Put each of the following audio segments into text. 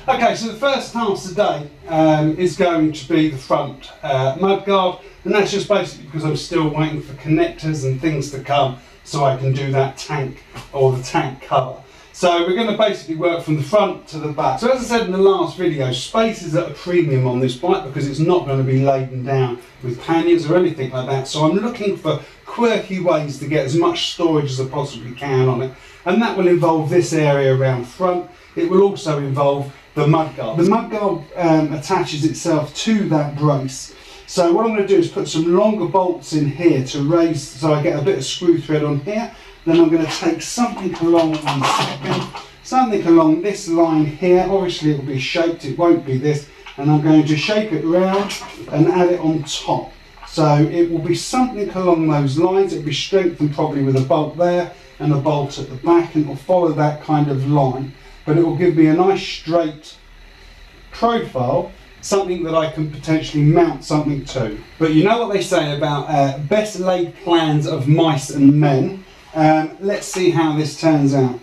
Okay, so the first task today is going to be the front mudguard, and that's just basically because I'm still waiting for connectors and things to come so I can do that tank or the tank cover. So we're going to basically work from the front to the back. So as I said in the last video, space is at a premium on this bike because it's not going to be laden down with panniers or anything like that. So I'm looking for quirky ways to get as much storage as I possibly can on it. And that will involve this area around front. It will also involve the mudguard. The mudguard attaches itself to that brace. So what I'm going to do is put some longer bolts in here to raise, so I get a bit of screw thread on here. Then I'm going to take something along, one second, something along this line here. Obviously it will be shaped, it won't be this. And I'm going to shape it round and add it on top. So it will be something along those lines. It will be strengthened probably with a bolt there and a bolt at the back, and it will follow that kind of line. But it will give me a nice straight profile, something that I can potentially mount something to. But you know what they say about best laid plans of mice and men. Let's see how this turns out.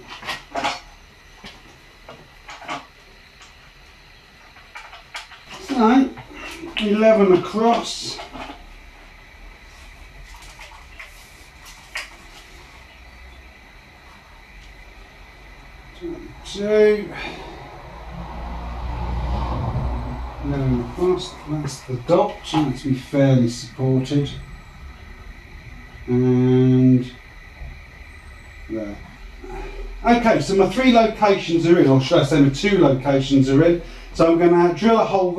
So 11 across. 22. 11 across. That's the dot, trying to be fairly supported. And there. Okay, so my 3 locations are in, or should I say my 2 locations are in. So I'm going to drill a hole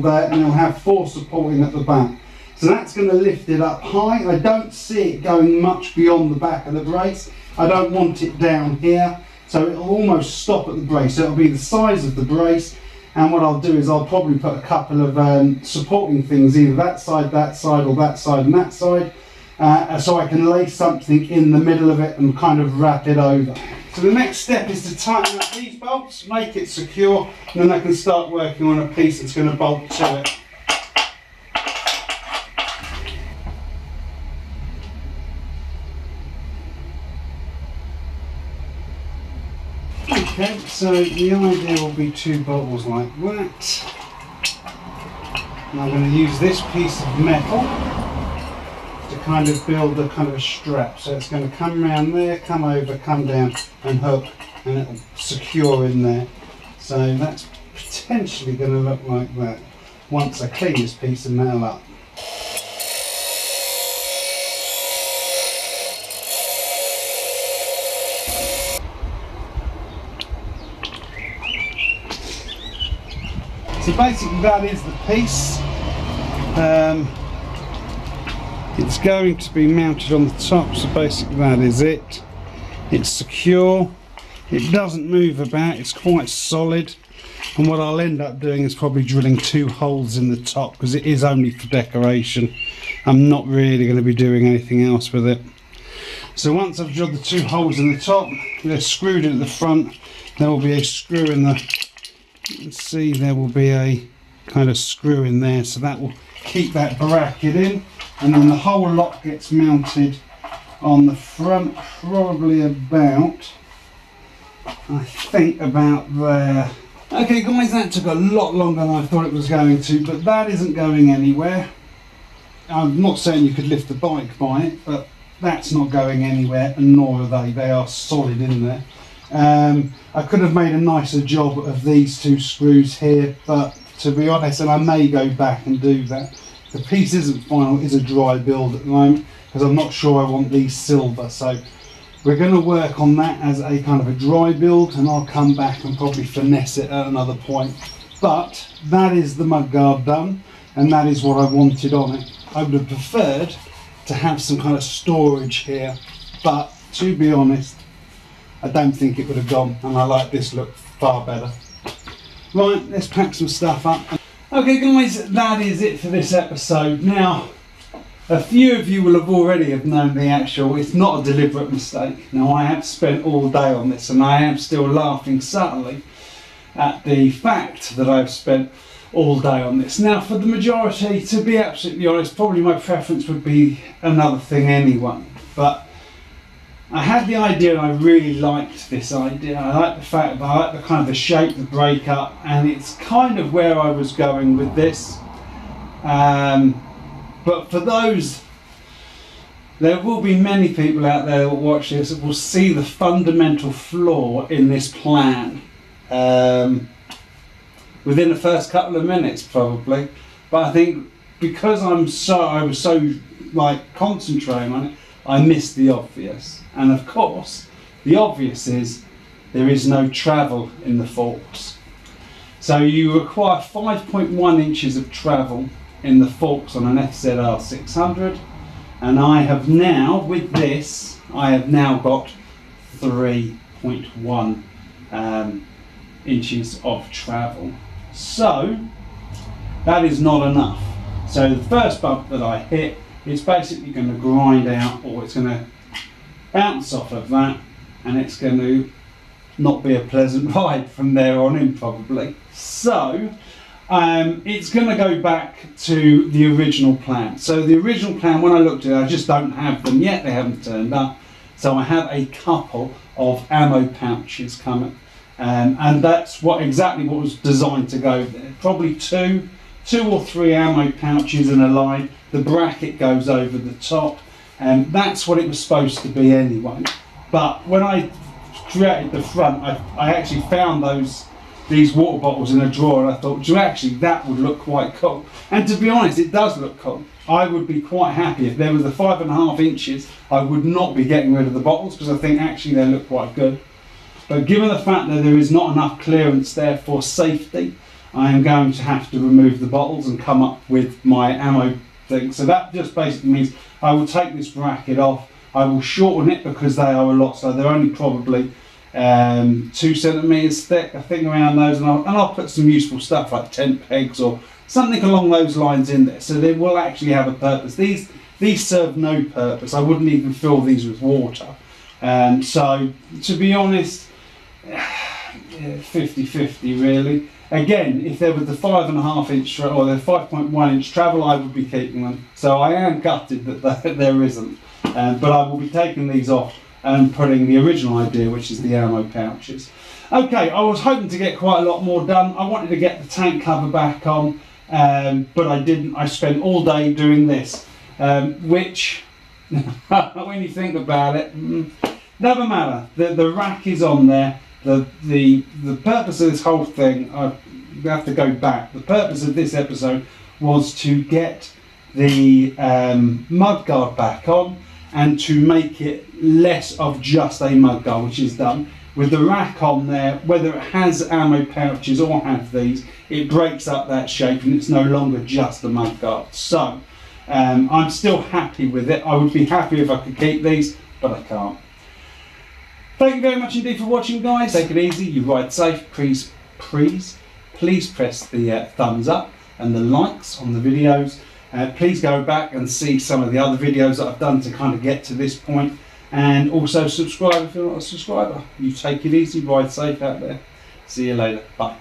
there, and I'll have 4 supporting at the back. So that's going to lift it up high. I don't see it going much beyond the back of the brace. I don't want it down here, so it'll almost stop at the brace. So it'll be the size of the brace, and what I'll do is I'll probably put a couple of supporting things, either that side, or that side and that side, so I can lay something in the middle of it and kind of wrap it over. So the next step is to tighten up these bolts, make it secure, and then I can start working on a piece that's going to bolt to it. Okay, so the idea will be 2 bottles like that. And I'm going to use this piece of metal to kind of build a kind of a strap. So it's going to come around there, come over, come down and hook, and it'll secure in there. So that's potentially going to look like that once I clean this piece of metal up. So basically that is the piece. It's going to be mounted on the top, so basically that is it. It's secure, it doesn't move about, it's quite solid, and what I'll end up doing is probably drilling 2 holes in the top because it is only for decoration. I'm not really going to be doing anything else with it. So once I've drilled the 2 holes in the top, they're screwed in at the front, there will be a screw in the, let's see, there will be a kind of screw in there, so that will keep that bracket in, and then the whole lot gets mounted on the front, probably about, I think about there. Okay guys, that took a lot longer than I thought it was going to, but that isn't going anywhere. I'm not saying you could lift the bike by it, but that's not going anywhere, and nor are they. They are solid in there. I could have made a nicer job of these 2 screws here, but to be honest, and I may go back and do that. The piece isn't final, it's a dry build at the moment, because I'm not sure I want these silver. So we're going to work on that as a kind of a dry build, and I'll come back and probably finesse it at another point. But that is the mudguard done, and that is what I wanted on it. I would have preferred to have some kind of storage here, but to be honest, I don't think it would have gone, and I like this look far better. Right, let's pack some stuff up. Okay guys, that is it for this episode. Now, a few of you will have already have known the actual, it's not a deliberate mistake. Now, I have spent all day on this, and I am still laughing subtly at the fact that I've spent all day on this. Now, for the majority, to be absolutely honest, probably my preference would be another thing anyway, but I had the idea and I really liked this idea. I like the fact that I like the kind of the shape, the breakup, and it's kind of where I was going with this. But for those, there will be many people out there that will watch this that will see the fundamental flaw in this plan within the first couple of minutes probably. But I think because I was so like concentrating on it, I missed the obvious. And of course, the obvious is there is no travel in the forks. So you require 5.1 inches of travel in the forks on an XZ600. And I have now, with this, I have now got 3.1 inches of travel. So that is not enough. So the first bump that I hit, it's basically going to grind out, or it's going to bounce off of that, and it's going to not be a pleasant ride from there on in probably. So it's going to go back to the original plan. So the original plan, when I looked at it, I just don't have them yet, they haven't turned up. So I have a couple of ammo pouches coming, and that's exactly what was designed to go there. Probably two or three ammo pouches in a line. The bracket goes over the top, and that's what it was supposed to be anyway. But when I created the front, I actually found these water bottles in a drawer, and I thought, actually that would look quite cool. And to be honest, it does look cool. I would be quite happy if there was the 5.5 inches. I would not be getting rid of the bottles because I think actually they look quite good. But given the fact that there is not enough clearance there for safety, I am going to have to remove the bottles and come up with my ammo thing. So that just basically means I will take this bracket off. I will shorten it because they are a lot, so they're only probably 2 centimeters thick, I think, around those, and I'll put some useful stuff like tent pegs or something along those lines in there, so they will actually have a purpose. These serve no purpose. I wouldn't even fill these with water. So to be honest, 50-50 really. Again, if there was the 5.5 inch or the 5.1 inch travel, I would be keeping them. So I am gutted that there isn't, but I will be taking these off and putting the original idea, which is the ammo pouches. Okay, I was hoping to get quite a lot more done. I wanted to get the tank cover back on, but I didn't. I spent all day doing this, which, when you think about it, doesn't matter. The rack is on there. The purpose of this whole thing, I have to go back. The purpose of this episode was to get the mudguard back on and to make it less of just a mudguard, which is done. With the rack on there, whether it has ammo pouches or have these, it breaks up that shape and it's no longer just a mudguard. So I'm still happy with it. I would be happy if I could keep these, but I can't. Thank you very much indeed for watching, guys. Take it easy, you ride safe. Please press the thumbs up and the likes on the videos. Please go back and see some of the other videos that I've done to kind of get to this point, and also subscribe if you're not a subscriber. You take it easy, ride safe out there. See you later. Bye.